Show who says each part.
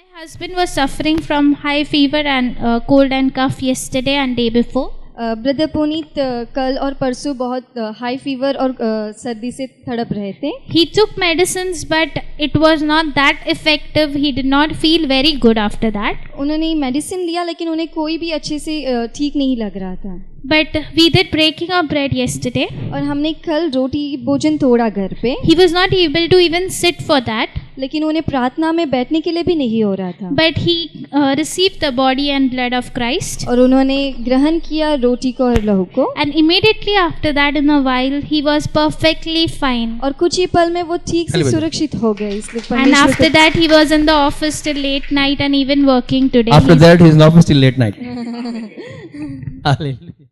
Speaker 1: My husband was suffering from high fever and cold and cough yesterday and day before.
Speaker 2: Brother Puneet कल और परसों बहुत high fever और सर्दी से तड़प रहे थे.
Speaker 1: He took medicines but it was not that effective. He did not feel very good after that.
Speaker 2: उन्होंने मेडिसिन लिया लेकिन उन्हें कोई भी अच्छे से ठीक नहीं लग रहा था.
Speaker 1: But we did breaking of bread yesterday.
Speaker 2: और हमने कल रोटी भोजन तोड़ा घर पे.
Speaker 1: He was not able to even sit for that.
Speaker 2: लेकिन उन्हें प्रार्थना में बैठने के लिए भी नहीं हो रहा था.
Speaker 1: But he received the body and blood of Christ.
Speaker 2: और उन्होंने ग्रहण किया रोटी को और लहू को.
Speaker 1: And immediately after that, in a while, he was perfectly fine.
Speaker 2: और कुछ ही पल में वो ठीक से सुरक्षित हो गए. इसलिए
Speaker 1: And after that, he was in the office till late night and even working today.
Speaker 3: After that, he is in office till late night. Hallelujah.